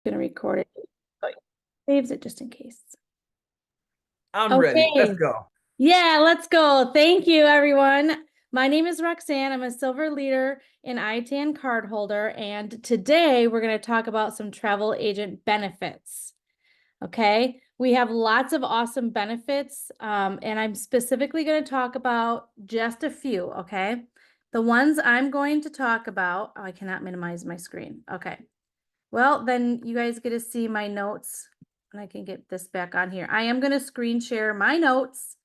Gonna record it, but saves it just in case. I'm ready. Let's Okay. go. Yeah, let's go. Thank you, everyone. My name is Roxanne. I'm a silver leader in ITAN card holder, and today we're going to talk about some travel agent benefits. Okay, we have lots of awesome benefits, and I'm specifically going to talk about just a few. Okay, the ones I'm going to talk about. Oh, I cannot minimize my screen. Okay. Well, then you guys get to see my notes and I can get this back on here. I am going to screen share my notes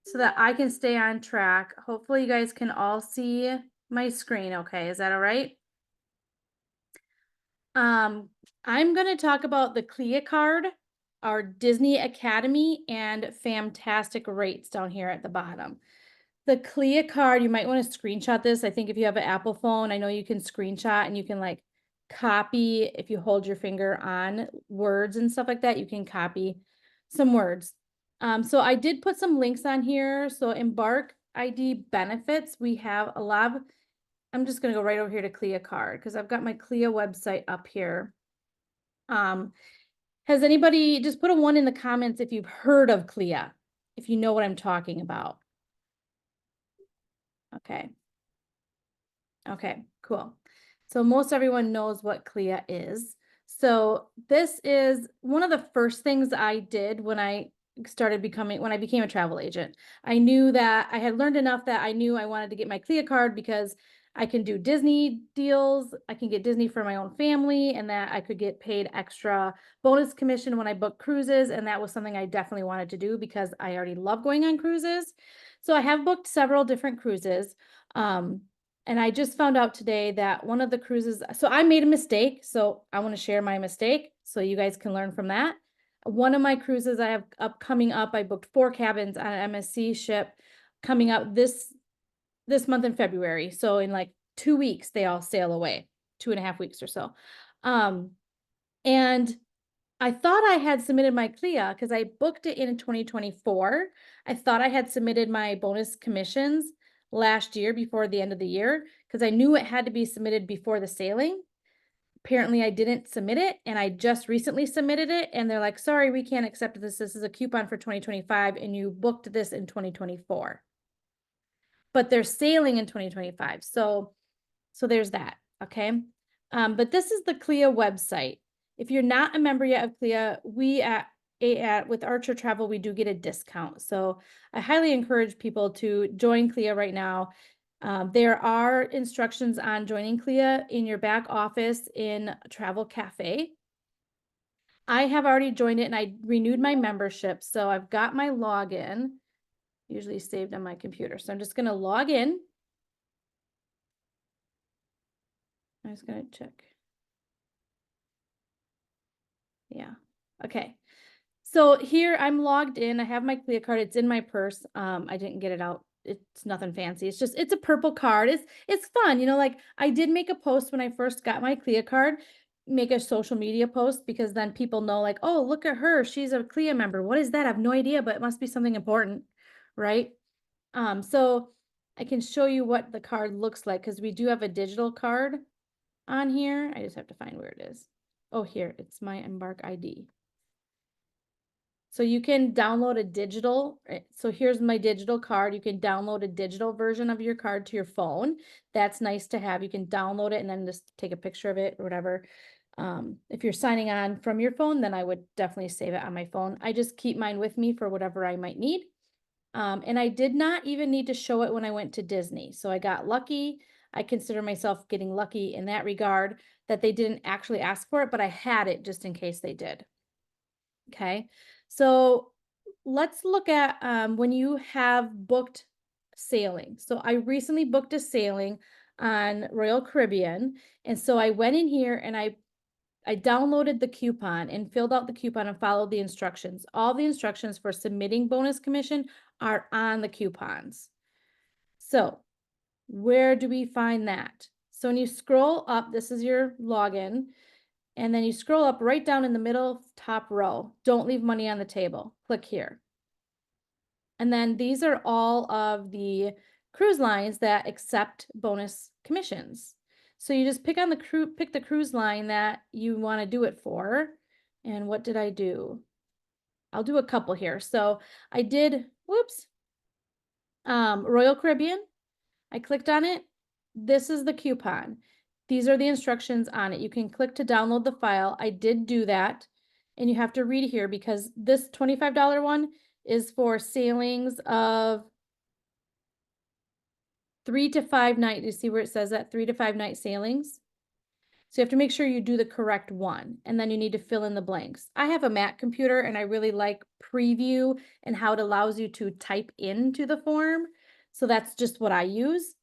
so that I can stay on track. Hopefully you guys can all see my screen. Okay. Is that all right? I'm going to talk about the CLIA card, our Disney Academy, and fantastic rates down here at the bottom. The CLIA card, you might want to screenshot this. I think if you have an Apple phone, I know you can screenshot and you can like copy, if you hold your finger on words and stuff like that, you can copy some words. So I did put some links on here. So Embark ID benefits, we have a lot of, I'm just going to go right over here to CLIA card because I've got my CLIA website up here. Has anybody, just put a 1 in the comments if you've heard of CLIA, if you know what I'm talking about. Okay. Okay, cool. So most everyone knows what CLIA is. So this is one of the first things I did when I became a travel agent. I knew that I had learned enough that I knew I wanted to get my CLIA card because I can do Disney deals. I can get Disney for my own family, and that I could get paid extra bonus commission when I book cruises. And that was something I definitely wanted to do because I already love going on cruises. So I have booked several different cruises. And I just found out today that one of the cruises, so I made a mistake. So I want to share my mistake so you guys can learn from that. One of my cruises I have coming up, I booked 4 cabins on an MSC ship coming up this month in February. So in like 2 weeks, they all sail away, 2.5 weeks or so. And I thought I had submitted my CLIA because I booked it in 2024. I thought I had submitted my bonus commissions last year before the end of the year because I knew it had to be submitted before the sailing. Apparently I didn't submit it, and I just recently submitted it, and they're like, sorry, we can't accept this. This is a coupon for 2025 and you booked this in 2024. But they're sailing in 2025. So there's that. Okay. But this is the CLIA website. If you're not a member yet of CLIA, we with Archer Travel, we do get a discount. So I highly encourage people to join CLIA right now. There are instructions on joining CLIA in your back office in Travel Cafe. I have already joined it and I renewed my membership. So I've got my login usually saved on my computer. So I'm just going to log in. I'm just going to check. Yeah. Okay. So here I'm logged in. I have my CLIA card. It's in my purse. I didn't get it out. It's nothing fancy. It's a purple card. It's fun. You know, like I did make a post when I first got my CLIA card, make a social media post because then people know like, oh, look at her. She's a CLIA member. What is that? I have no idea, but it must be something important, right? So I can show you what the card looks like because we do have a digital card on here. I just have to find where it is. Oh, here, it's my Embark ID. So you can download a digital. So here's my digital card. You can download a digital version of your card to your phone. That's nice to have. You can download it and then just take a picture of it or whatever. If you're signing on from your phone, then I would definitely save it on my phone. I just keep mine with me for whatever I might need. And I did not even need to show it when I went to Disney. So I got lucky. I consider myself getting lucky in that regard that they didn't actually ask for it, but I had it just in case they did. Okay, so let's look at when you have booked sailing. So I recently booked a sailing on Royal Caribbean. And so I went in here and I downloaded the coupon and filled out the coupon and followed the instructions. All the instructions for submitting bonus commission are on the coupons. So where do we find that? So when you scroll up, this is your login. And then you scroll up right down in the middle top row. Don't leave money on the table. Click here. And then these are all of the cruise lines that accept bonus commissions. So you just pick the cruise line that you want to do it for. And what did I do? I'll do a couple here. So I did, whoops, Royal Caribbean. I clicked on it. This is the coupon. These are the instructions on it. You can click to download the file. I did do that. And you have to read here because this $25 one is for sailings of 3 to 5 night. You see where it says that 3 to 5 night sailings? So you have to make sure you do the correct one, and then you need to fill in the blanks. I have a Mac computer and I really like Preview and how it allows you to type into the form. So that's just what I use.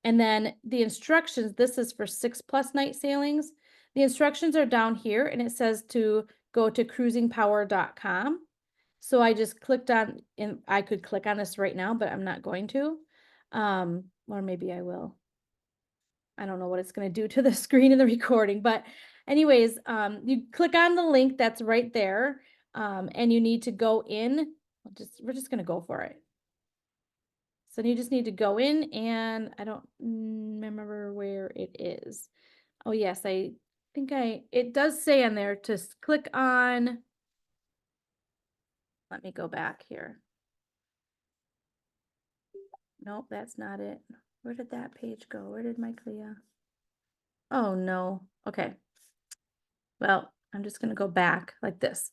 And then the instructions, this is for 6+ night sailings. The instructions are down here and it says to go to cruisingpower.com. So I just clicked on, and I could click on this right now, but I'm not going to. Or maybe I will. I don't know what it's going to do to the screen in the recording, but anyways, you click on the link that's right there, and you need to go in. We're just going to go for it. So you just need to go in, and I don't remember where it is. Oh yes, I think it does say on there to click on. Let me go back here. Nope, that's not it. Where did that page go? Where did my Clea? Oh no. Okay. Well, I'm just going to go back like this.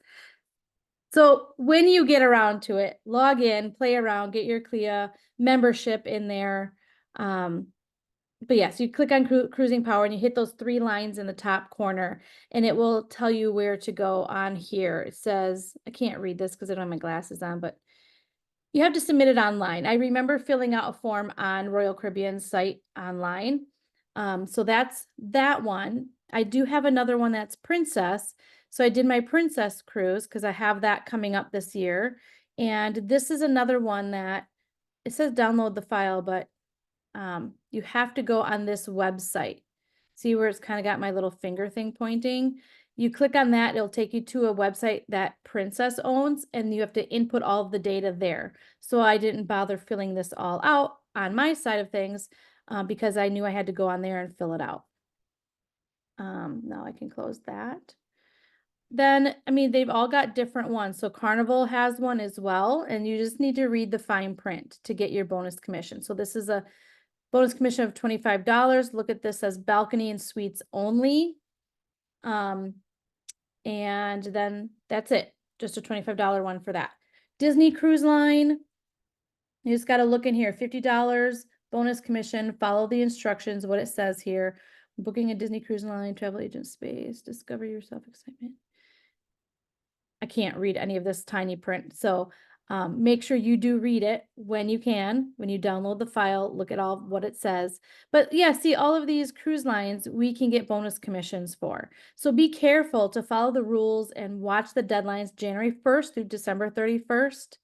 So when you get around to it, log in, play around, get your Clea membership in there. But yes, you click on Cruising Power and you hit those 3 lines in the top corner and it will tell you where to go on here. It says, I can't read this because I don't have my glasses on, but you have to submit it online. I remember filling out a form on Royal Caribbean's site online. So that's that one. I do have another one that's Princess. So I did my Princess cruise because I have that coming up this year. And this is another one that it says download the file, but you have to go on this website. See where it's kind of got my little finger thing pointing? You click on that, it'll take you to a website that Princess owns, and you have to input all of the data there. So I didn't bother filling this all out on my side of things because I knew I had to go on there and fill it out. Now I can close that. Then, I mean, they've all got different ones. So Carnival has one as well, and you just need to read the fine print to get your bonus commission. So this is a bonus commission of $25. Look at this as balcony and suites only. And then that's it. Just a $25 one for that. Disney Cruise Line. You just got to look in here. $50 bonus commission. Follow the instructions, what it says here. Booking a Disney Cruise Line, travel agent space, discover your self-excitement. I can't read any of this tiny print. So make sure you do read it when you can, when you download the file, look at all what it says. But yeah, see, all of these cruise lines, we can get bonus commissions for. So be careful to follow the rules and watch the deadlines. January 1st through December 31st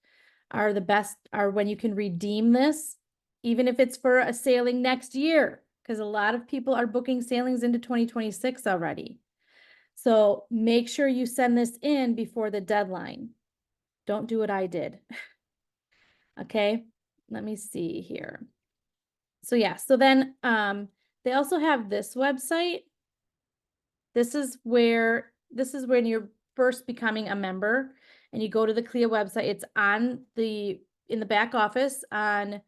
are the best, are when you can redeem this, even if it's for a sailing next year, because a lot of people are booking sailings into 2026 already. So make sure you send this in before the deadline. Don't do what I did. Okay, let me see here. So yeah, so then they also have this website. This is when you're first becoming a member and you go to the CLIA website. It's on in the back office on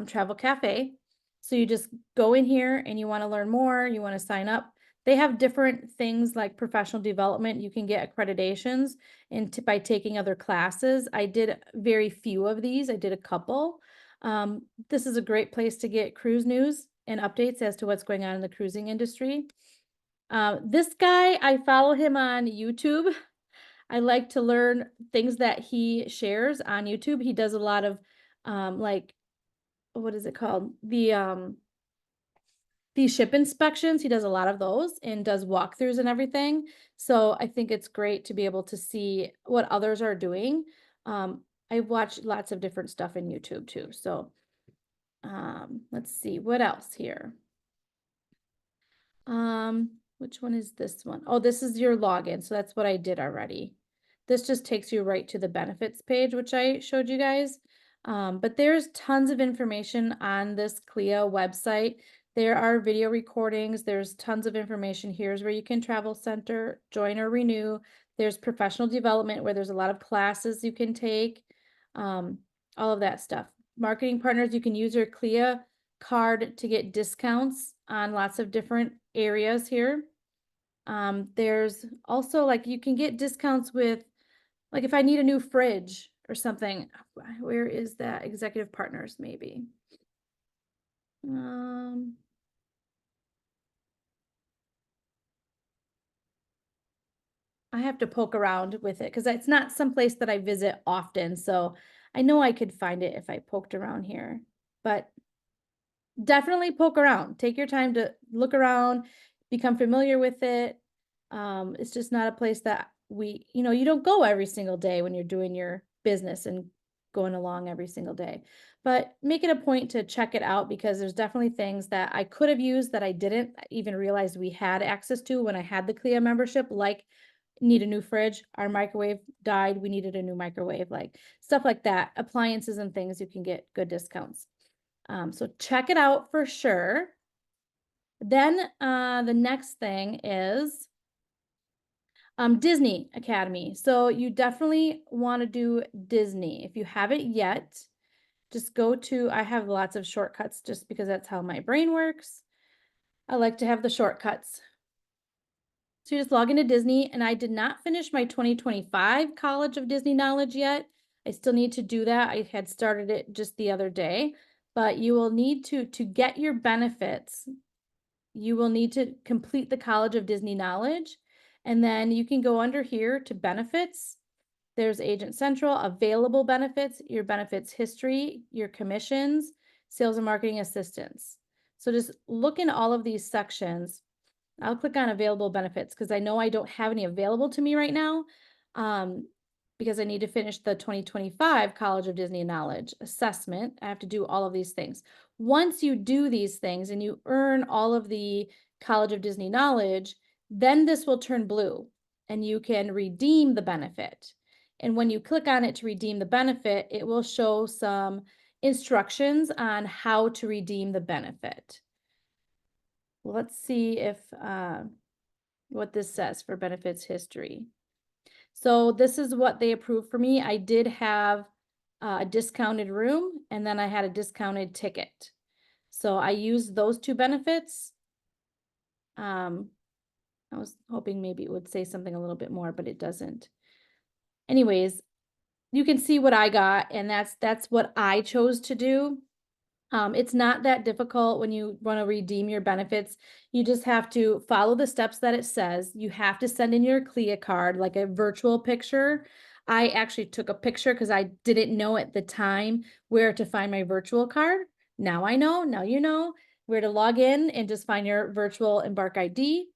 Travel Cafe. So you just go in here and you want to learn more, you want to sign up. They have different things like professional development. You can get accreditations by taking other classes. I did very few of these. I did a couple. This is a great place to get cruise news and updates as to what's going on in the cruising industry. This guy, I follow him on YouTube. I like to learn things that he shares on YouTube. He does a lot of like, what is it called? These ship inspections. He does a lot of those and does walkthroughs and everything. So I think it's great to be able to see what others are doing. I watch lots of different stuff in YouTube too. So let's see what else here. Which one is this one? Oh, this is your login. So that's what I did already. This just takes you right to the benefits page, which I showed you guys. But there's tons of information on this CLIA website. There are video recordings. There's tons of information. Here's where you can travel center, join or renew. There's professional development where there's a lot of classes you can take, all of that stuff. Marketing partners, you can use your CLIA card to get discounts on lots of different areas here. There's also like you can get discounts with, like if I need a new fridge or something, where is that? Executive partners, maybe. I have to poke around with it because it's not someplace that I visit often. So I know I could find it if I poked around here, but definitely poke around. Take your time to look around, become familiar with it. It's just not a place that you don't go every single day when you're doing your business and going along every single day. But make it a point to check it out because there's definitely things that I could have used that I didn't even realize we had access to when I had the CLIA membership, like need a new fridge, our microwave died, we needed a new microwave, like stuff like that. Appliances and things, you can get good discounts. So check it out for sure. Then the next thing is Disney Academy. So you definitely want to do Disney. If you haven't yet, just go to, I have lots of shortcuts just because that's how my brain works. I like to have the shortcuts. So you just log into Disney, and I did not finish my 2025 College of Disney Knowledge yet. I still need to do that. I had started it just the other day, but you will need to get your benefits. You will need to complete the College of Disney Knowledge, and then you can go under here to benefits. There's Agent Central, available benefits, your benefits history, your commissions, sales and marketing assistance. So just look in all of these sections. I'll click on available benefits because I know I don't have any available to me right now because I need to finish the 2025 College of Disney Knowledge assessment. I have to do all of these things. Once you do these things and you earn all of the College of Disney Knowledge, then this will turn blue and you can redeem the benefit. And when you click on it to redeem the benefit, it will show some instructions on how to redeem the benefit. Let's see if what this says for benefits history. So this is what they approved for me. I did have a discounted room and then I had a discounted ticket. So I used those two benefits. I was hoping maybe it would say something a little bit more, but it doesn't. Anyways, you can see what I got, and that's what I chose to do. It's not that difficult when you want to redeem your benefits. You just have to follow the steps that it says. You have to send in your CLIA card, like a virtual picture. I actually took a picture because I didn't know at the time where to find my virtual card. Now I know, now you know where to log in and just find your virtual Embark ID.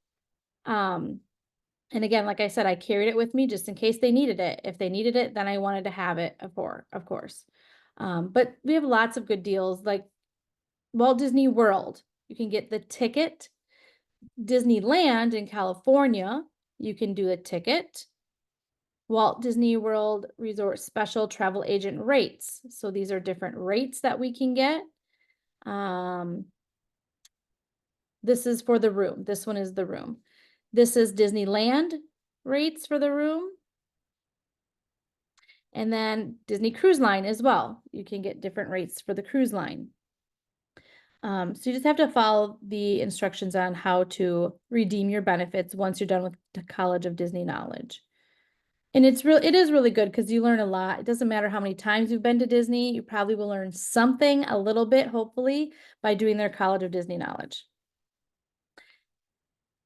And again, like I said, I carried it with me just in case they needed it. If they needed it, then I wanted to have it, of course. But we have lots of good deals, like Walt Disney World. You can get the ticket. Disneyland in California, you can do a ticket. Walt Disney World Resort Special Travel Agent rates. So these are different rates that we can get. This is for the room. This one is the room. This is Disneyland rates for the room. And then Disney Cruise Line as well. You can get different rates for the cruise line. So you just have to follow the instructions on how to redeem your benefits once you're done with the College of Disney Knowledge. And it is really good because you learn a lot. It doesn't matter how many times you've been to Disney, you probably will learn something a little bit, hopefully, by doing their College of Disney Knowledge.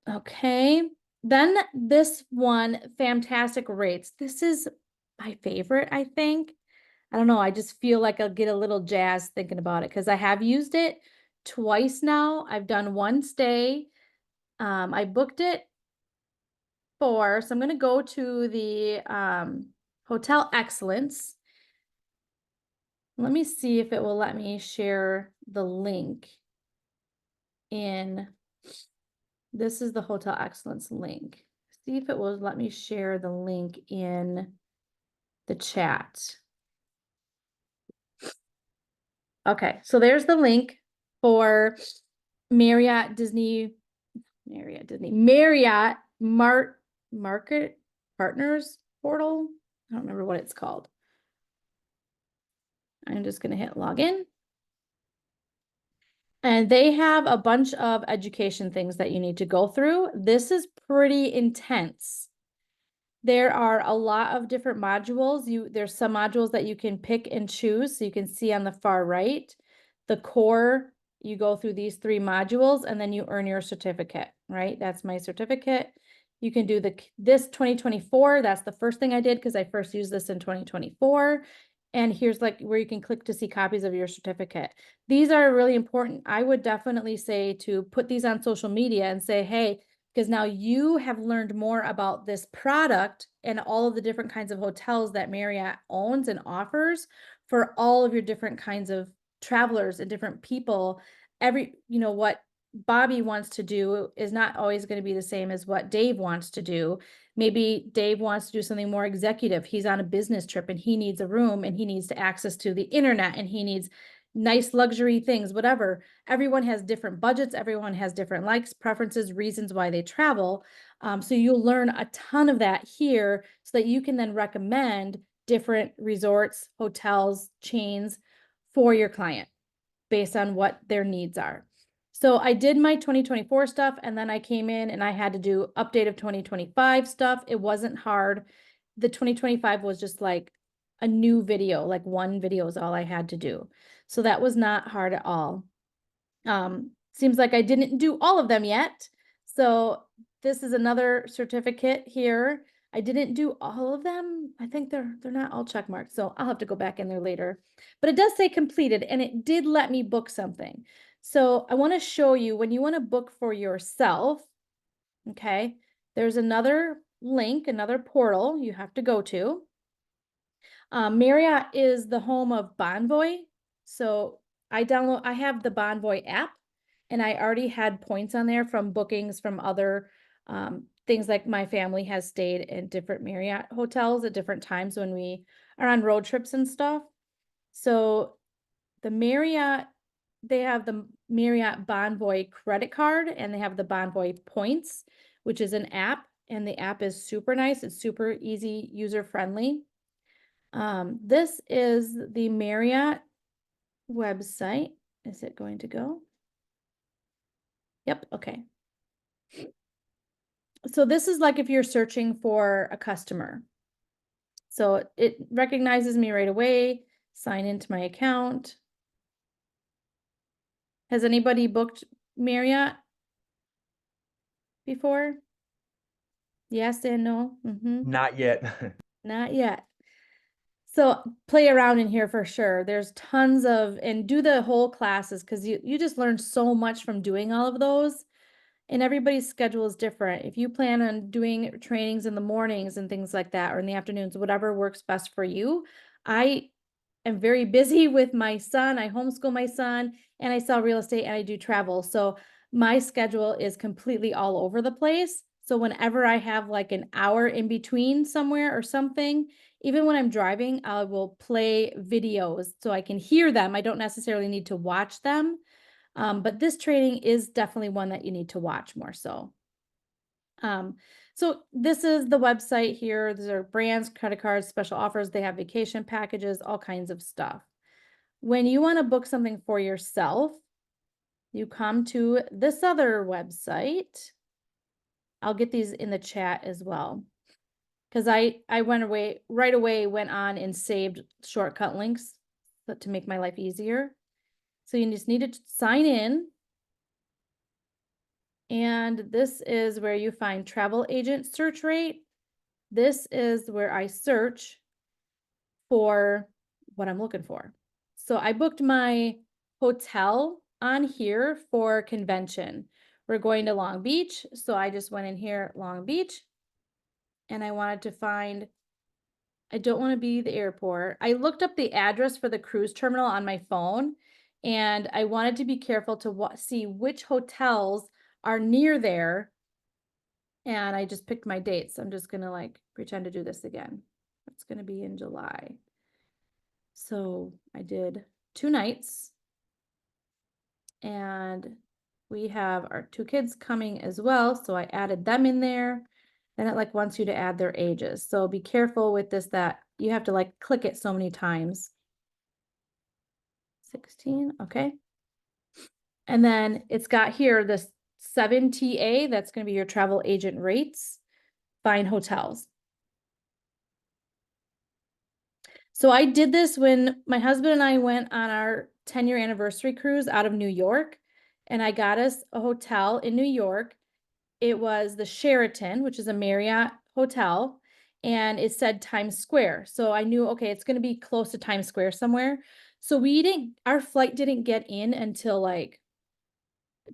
Okay, then this one, fantastic rates. This is my favorite, I think. I don't know, I just feel like I'll get a little jazzed thinking about it because I have used it twice now. I've done one stay. I booked it so I'm going to go to the Hotel Excellence. Let me see if it will let me share the link in. This is the Hotel Excellence link. See if it will let me share the link in the chat. Okay, so there's the link for Marriott Disney Marriott Market Partners portal. I don't remember what it's called. I'm just going to hit login. And they have a bunch of education things that you need to go through. This is pretty intense. There are a lot of different modules. There's some modules that you can pick and choose. So you can see on the far right, the core, you go through these 3 modules and then you earn your certificate, right? That's my certificate. You can do this 2024. That's the first thing I did because I first used this in 2024. And here's like where you can click to see copies of your certificate. These are really important. I would definitely say to put these on social media and say, hey, because now you have learned more about this product and all of the different kinds of hotels that Marriott owns and offers for all of your different kinds of travelers and different people. What Bobby wants to do is not always going to be the same as what Dave wants to do. Maybe Dave wants to do something more executive. He's on a business trip and he needs a room and he needs to access to the internet and he needs nice luxury things, whatever. Everyone has different budgets. Everyone has different likes, preferences, reasons why they travel. So you'll learn a ton of that here so that you can then recommend different resorts, hotels, chains for your client based on what their needs are. So I did my 2024 stuff and then I came in and I had to do update of 2025 stuff. It wasn't hard. The 2025 was just like a new video, like 1 video is all I had to do. So that was not hard at all. Seems like I didn't do all of them yet. So this is another certificate here. I didn't do all of them. I think they're not all check marked. So I'll have to go back in there later. But it does say completed and it did let me book something. So I want to show you when you want to book for yourself, okay, there's another link, another portal you have to go to. Marriott is the home of Bonvoy. So I have the Bonvoy app and I already had points on there from bookings from other things, like my family has stayed in different Marriott hotels at different times when we are on road trips and stuff. So the Marriott, they have the Marriott Bonvoy credit card and they have the Bonvoy points, which is an app, and the app is super nice. It's super easy, user friendly. This is the Marriott website. Is it going to go? Yep, okay. So this is like if you're searching for a customer. So it recognizes me right away, sign into my account. Has anybody booked Marriott before? Yes and no? Not yet. Not yet. So play around in here for sure. There's tons of, and do the whole classes because you just learn so much from doing all of those. And everybody's schedule is different. If you plan on doing trainings in the mornings and things like that, or in the afternoons, whatever works best for you. I am very busy with my son. I homeschool my son and I sell real estate and I do travel. So my schedule is completely all over the place. So whenever I have like an hour in between somewhere or something, even when I'm driving, I will play videos so I can hear them. I don't necessarily need to watch them. But this training is definitely one that you need to watch more so. So this is the website here. These are brands, credit cards, special offers. They have vacation packages, all kinds of stuff. When you want to book something for yourself, you come to this other website. I'll get these in the chat as well. Because I right away went on and saved shortcut links to make my life easier. So you just need to sign in. And this is where you find travel agent search rate. This is where I search for what I'm looking for. So I booked my hotel on here for convention. We're going to Long Beach. So I just went in here, Long Beach, and I wanted to find, I don't want to be the airport. I looked up the address for the cruise terminal on my phone, and I wanted to be careful to see which hotels are near there. And I just picked my dates. I'm just gonna like pretend to do this again. It's gonna be in July. So I did 2 nights and we have our 2 kids coming as well, so I added them in there. Then it like wants you to add their ages. So be careful with this that you have to like click it so many times. 16, okay. And then it's got here this 7TA, that's going to be your travel agent rates, find hotels. So I did this when my husband and I went on our 10-year anniversary cruise out of New York, and I got us a hotel in New York. It was the Sheraton, which is a Marriott hotel, and it said Times Square. So I knew, okay, it's going to be close to Times Square somewhere. So our flight didn't get in until like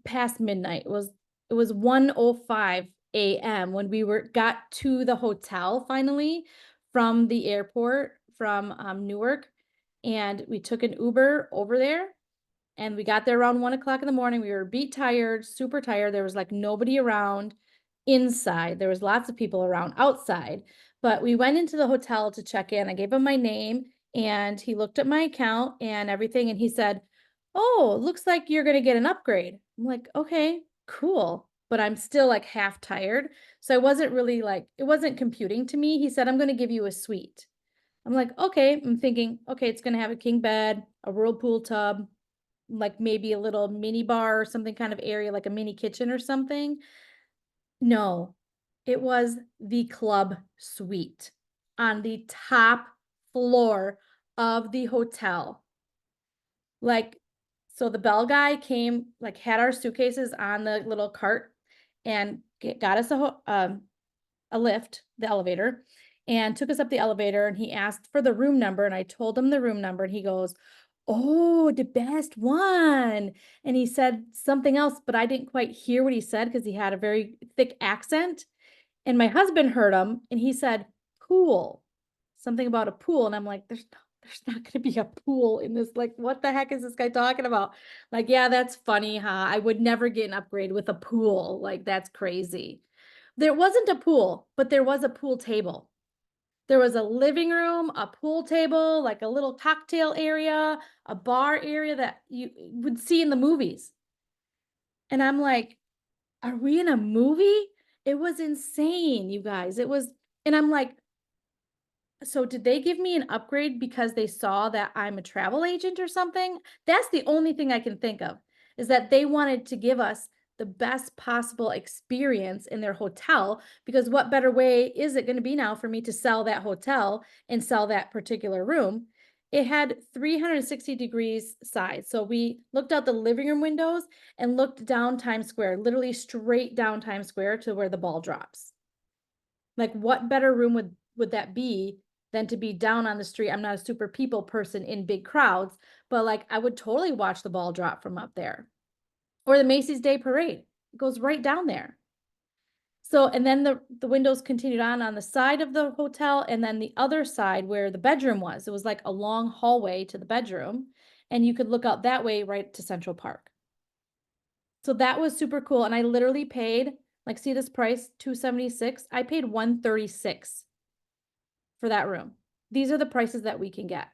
past midnight. It was 1:05 a.m. when we got to the hotel finally from the airport from Newark, and we took an Uber over there, and we got there around 1 o'clock in the morning. We were beat tired, super tired. There was like nobody around inside. There was lots of people around outside, but we went into the hotel to check in. I gave him my name, and he looked at my account and everything, and he said, "Oh, looks like you're gonna get an upgrade." I'm like, "Okay, cool." But I'm still like half tired. So I wasn't really like, it wasn't computing to me. He said, "I'm gonna give you a suite." I'm like, okay. I'm thinking, okay, it's gonna have a king bed, a whirlpool tub, like maybe a little mini bar or something kind of area, like a mini kitchen or something. No, it was the club suite on the top floor of the hotel. Like, so the bell guy came, like had our suitcases on the little cart and got us a lift, the elevator, and took us up the elevator, and he asked for the room number, and I told him the room number, and he goes, "Oh, the best one." And he said something else, but I didn't quite hear what he said because he had a very thick accent. And my husband heard him, and he said, "Pool." Something about a pool. And I'm like, there's not gonna be a pool in this. Like, what the heck is this guy talking about? Like, yeah, that's funny, huh? I would never get an upgrade with a pool. Like, that's crazy. There wasn't a pool, but there was a pool table. There was a living room, a pool table, like a little cocktail area, a bar area that you would see in the movies. And I'm like, are we in a movie? It was insane, you guys. And I'm like, so did they give me an upgrade because they saw that I'm a travel agent or something? That's the only thing I can think of, is that they wanted to give us the best possible experience in their hotel, because what better way is it going to be now for me to sell that hotel and sell that particular room? It had 360 degrees sides. So we looked out the living room windows and looked down Times Square, literally straight down Times Square to where the ball drops. Like, what better room would that be than to be down on the street? I'm not a super people person in big crowds, but like I would totally watch the ball drop from up there. Or the Macy's Day Parade. It goes right down there. So, and then the windows continued on the side of the hotel, and then the other side where the bedroom was. It was like a long hallway to the bedroom, and you could look out that way right to Central Park. So that was super cool. And I literally paid, like, see this price, $276. I paid $136 for that room. These are the prices that we can get.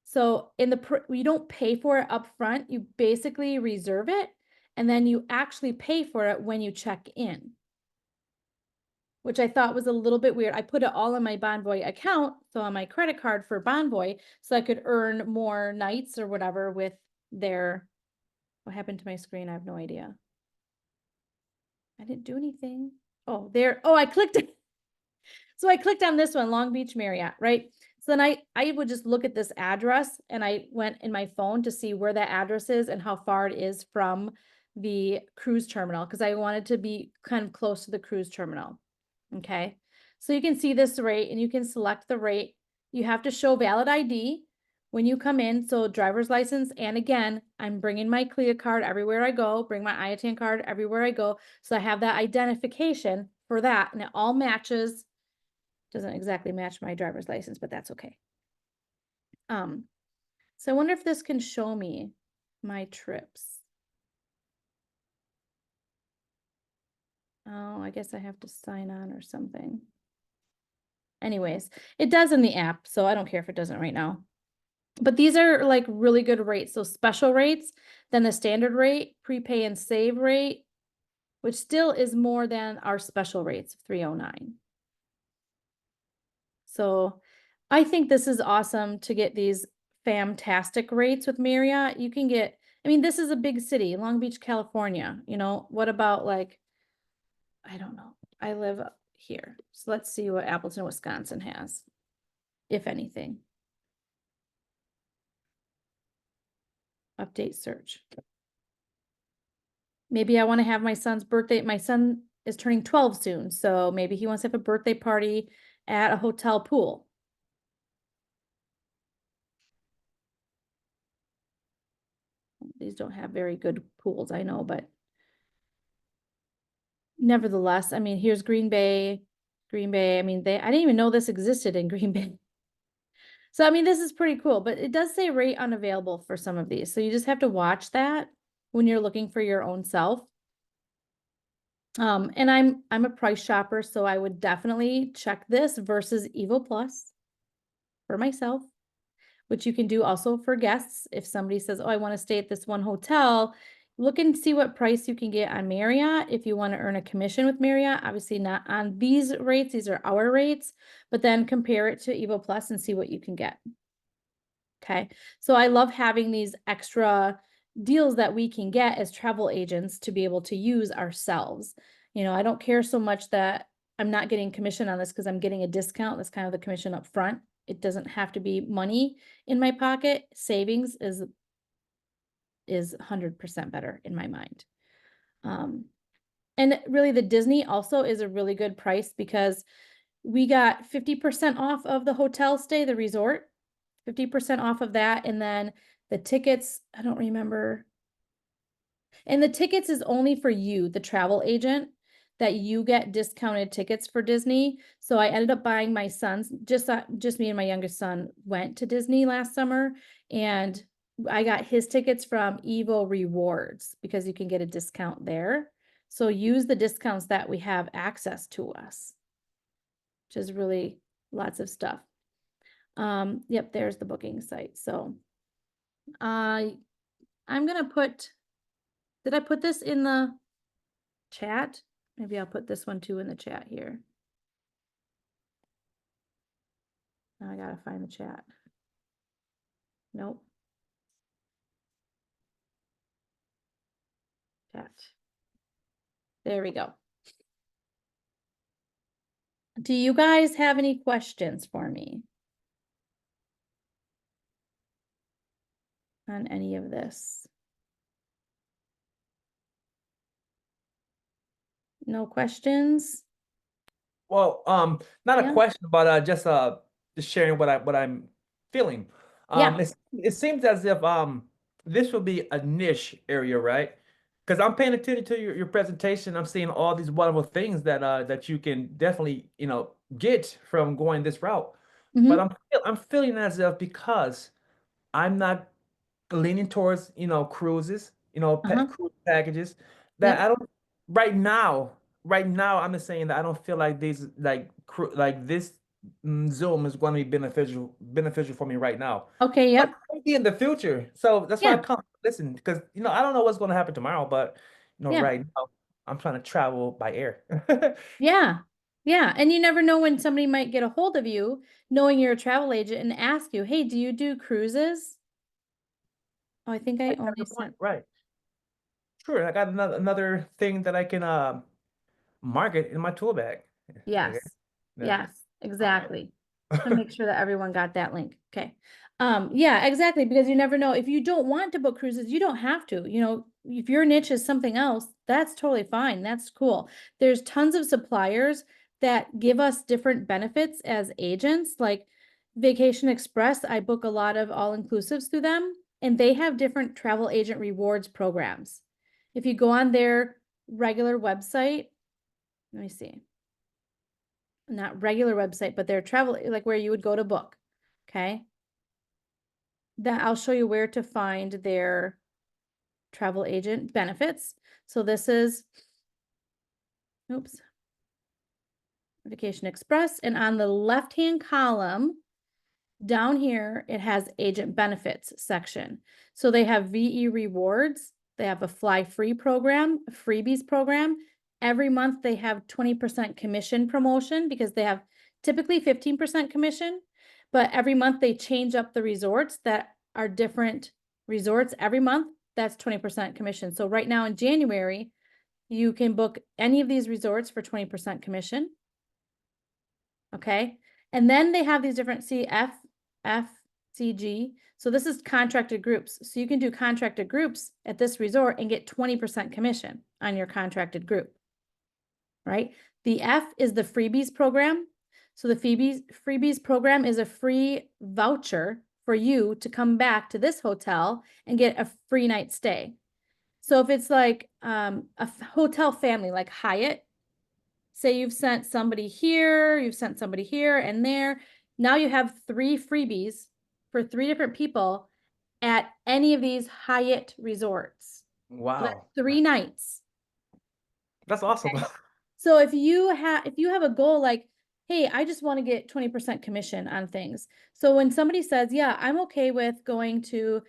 So you don't pay for it up front, you basically reserve it, and then you actually pay for it when you check in, which I thought was a little bit weird. I put it all in my Bonvoy account, so on my credit card for Bonvoy, so I could earn more nights or whatever with their, what happened to my screen? I have no idea. I didn't do anything. Oh, I clicked it. So I clicked on this one, Long Beach Marriott, right? So then I would just look at this address, and I went in my phone to see where that address is and how far it is from the cruise terminal, because I wanted to be kind of close to the cruise terminal. Okay. So you can see this rate and you can select the rate. You have to show valid ID when you come in. So driver's license. And again, I'm bringing my CLIA card everywhere I go, bring my IATAN card everywhere I go. So I have that identification for that, and it all matches. Doesn't exactly match my driver's license, but that's okay. So I wonder if this can show me my trips. Oh, I guess I have to sign on or something. Anyways, it does in the app, so I don't care if it doesn't right now. But these are like really good rates. So special rates, then the standard rate, prepay and save rate, which still is more than our special rates of 309. So I think this is awesome to get these fantastic rates with Marriott. You can get, I mean, this is a big city, Long Beach, California. You know, what about like, I don't know. I live up here. So let's see what Appleton, Wisconsin has, if anything. Update search. Maybe I want to have my son's birthday. My son is turning 12 soon, so maybe he wants to have a birthday party at a hotel pool. These don't have very good pools, I know, but nevertheless, I mean, here's Green Bay. Green Bay, I mean, I didn't even know this existed in Green Bay. So, I mean, this is pretty cool, but it does say rate unavailable for some of these. So you just have to watch that when you're looking for your own self. And I'm a price shopper, so I would definitely check this versus Evo Plus for myself, which you can do also for guests. If somebody says, oh, I want to stay at this one hotel, look and see what price you can get on Marriott. If you want to earn a commission with Marriott, obviously not on these rates, these are our rates, but then compare it to Evo Plus and see what you can get. Okay, so I love having these extra deals that we can get as travel agents to be able to use ourselves. You know, I don't care so much that I'm not getting commission on this because I'm getting a discount. That's kind of the commission up front. It doesn't have to be money in my pocket. Savings is 100% better in my mind. And really the Disney also is a really good price because we got 50% off of the hotel stay, the resort, 50% off of that. And then the tickets, I don't remember. And the tickets is only for you, the travel agent, that you get discounted tickets for Disney. So I ended up buying my son's, just me and my youngest son went to Disney last summer, and I got his tickets from Evo Rewards because you can get a discount there. So use the discounts that we have access to us, which is really lots of stuff. Yep, there's the booking site. So I'm gonna put, did I put this in the chat? Maybe I'll put this one too in the chat here. Now I gotta find the chat. Nope. Chat. There we go. Do you guys have any questions for me on any of this? No questions? Well, not a Yeah. question, but just sharing what I'm feeling. Yeah. It seems as if this will be a niche area, right? Because I'm paying attention to your presentation. I'm seeing all these wonderful things that you can definitely, get from going this route. But Mm-hmm. I'm feeling as if because I'm not leaning towards, cruises, Uh-huh. cruise packages that Yep. I don't right now I'm just saying that I don't feel like these like this Zoom is going to be beneficial for me right now. Okay. But Yep. maybe in the future. So that's why I Yeah. come listen because I don't know what's going to happen tomorrow, but Yeah. right now I'm trying to travel by air. Yeah. Yeah. And you never know when somebody might get a hold of you, knowing you're a travel agent, and ask you, hey, do you do cruises? Oh, I think I Right, that's only the point. sent. Right. Sure. I got another thing that I can market in my tool bag. Okay. Yes. Yeah. Yes, exactly. To make sure that everyone got that link. Okay. Yeah, exactly. Because you never know. If you don't want to book cruises, you don't have to. You know, if your niche is something else, that's totally fine. That's cool. There's tons of suppliers that give us different benefits as agents, like Vacation Express. I book a lot of all-inclusives through them, and they have different travel agent rewards programs. If you go on their regular website, let me see, not regular website, but their travel, like where you would go to book. Okay. That I'll show you where to find their travel agent benefits. So this is, oops, Vacation Express. And on the left-hand column, Down here, it has agent benefits section. So they have VE rewards. They have a fly free program, a freebies program. Every month they have 20% commission promotion because they have typically 15% commission, but every month they change up the resorts that are different resorts every month. That's 20% commission. So right now in January, you can book any of these resorts for 20% commission. Okay. And then they have these different FCG. So this is contracted groups. So you can do contracted groups at this resort and get 20% commission on your contracted group, right? The F is the freebies program. So the freebies program is a free voucher for you to come back to this hotel and get a free night stay. So if it's like a hotel family like Hyatt, say you've sent somebody here, you've sent somebody here and there. Now you have 3 freebies for 3 different people at any of these Hyatt resorts. So that's Wow. 3 nights. That's awesome. Okay. So if you have a goal like, hey, I just want to get 20% commission on things. So when somebody says, yeah, I'm okay with going to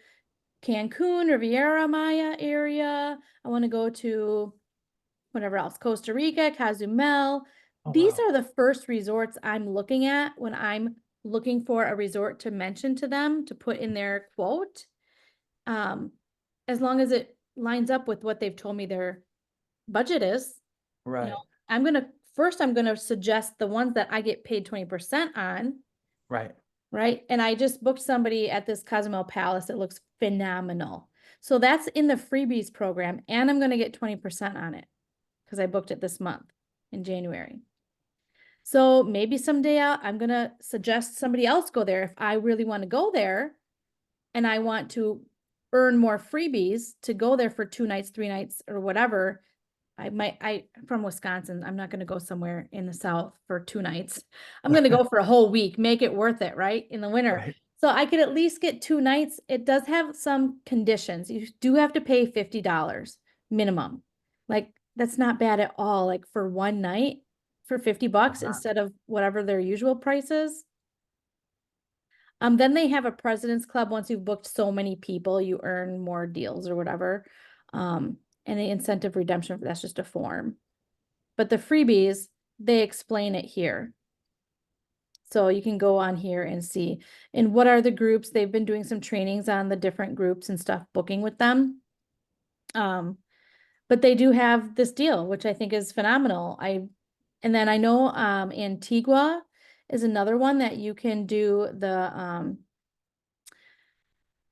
Cancun, Riviera Maya area, I want to go to whatever else, Costa Rica, Cozumel. Oh, These wow. are the first resorts I'm looking at when I'm looking for a resort to mention to them to put in their quote. As long as it lines up with what they've told me their budget is, you know, Right. I'm gonna suggest the ones that I get paid 20% on, Right. right? And I just booked somebody at this Cozumel Palace. It looks phenomenal. So that's in the freebies program, and I'm gonna get 20% on it because I booked it this month in January. So maybe someday I'm gonna suggest somebody else go there if I really want to go there and I want to earn more freebies to go there for 2 nights, 3 nights, or whatever. I'm from Wisconsin. I'm not gonna go somewhere in the South for 2 nights. I'm gonna go for a whole week, make it worth it, right? In the winter. Right. So I could at least get 2 nights. It does have some conditions. You do have to pay $50 minimum. Like, that's not bad at all. Like for 1 night for $50 Uh-huh. instead of whatever their usual price is. Then they have a President's Club. Once you've booked so many people, you earn more deals or whatever. And the incentive redemption, that's just a form. But the freebies, they explain it here. So you can go on here and see. And what are the groups? They've been doing some trainings on the different groups and stuff, booking with them. But they do have this deal, which I think is phenomenal. And then I know Antigua is another one that you can do the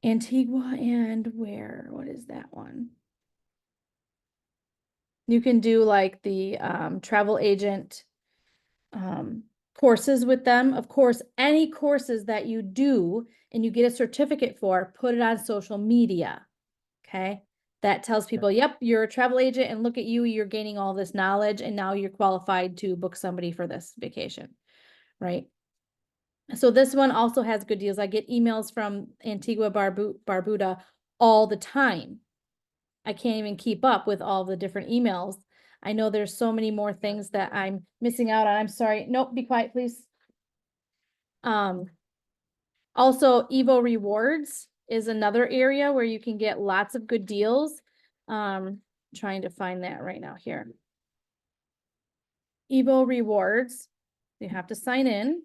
Antigua and what is that one? You can do like the travel agent courses with them. Of course, any courses that you do and you get a certificate for, put it on social media. Okay. That tells people, yep, you're a travel agent and look at you, you're gaining all this knowledge and now you're qualified to book somebody for this vacation. Right. So this one also has good deals. I get emails from Antigua Barbuda all the time. I can't even keep up with all the different emails. I know there's so many more things that I'm missing out on. I'm sorry. Nope, be quiet, please. Also Evo Rewards is another area where you can get lots of good deals. Trying to find that right now here. Evo Rewards, you have to sign in.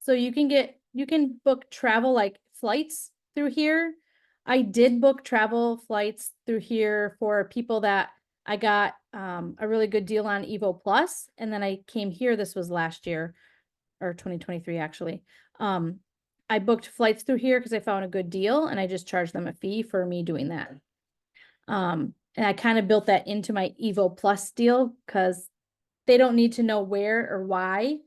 So you can book travel like flights through here. I did book travel flights through here for people that I got a really good deal on Evo Plus, and then I came here, this was last year or 2023 actually. I booked flights through here because I found a good deal and I just charged them a fee for me doing that. And I kind of built that into my Evo Plus deal because they don't need to know where or why.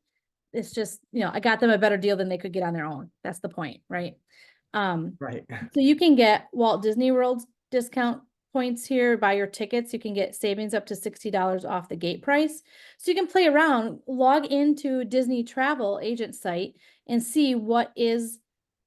It's just, I got them a better deal than they could get on their own. That's the point, right? Right. So you can get Walt Disney World's discount points here, buy your tickets. You can get savings up to $60 off the gate price. So you can play around, log into Disney travel agent site and see what is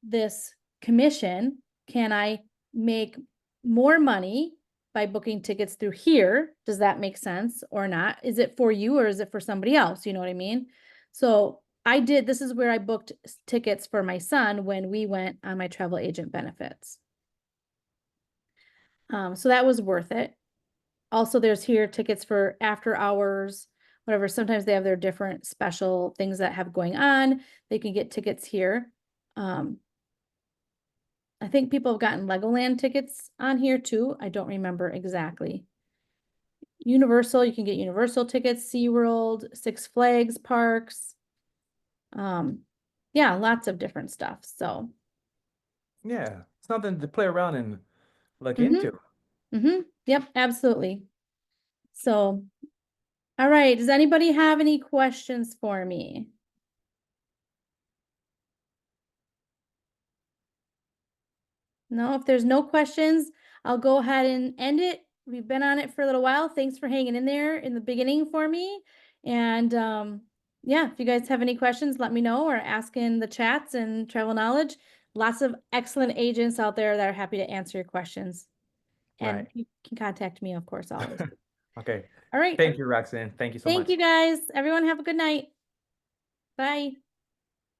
this commission. Can I make more money by booking tickets through here? Does that make sense or not? Is it for you or is it for somebody else? You know what I mean? So this is where I booked tickets for my son when we went on my travel agent benefits. So that was worth it. Also, there's here tickets for after hours, whatever. Sometimes they have their different special things that have going on. They can get tickets here. I think people have gotten Legoland tickets on here too. I don't remember exactly. Universal, you can get Universal tickets, SeaWorld, Six Flags parks. Yeah, lots of different stuff. So, Yeah, something to play around and look mm-hmm, into. yep, absolutely. So, all right. Does anybody have any questions for me? No, if there's no questions, I'll go ahead and end it. We've been on it for a little while. Thanks for hanging in there in the beginning for me. And yeah, if you guys have any questions, let me know or ask in the chats and travel knowledge. Lots of excellent agents out there that are happy to answer your questions. And Right. you can contact me, of course, always. Okay. All right. Thank you, Roxanne. Thank you so Thank much. you guys. Everyone have a good night. Bye.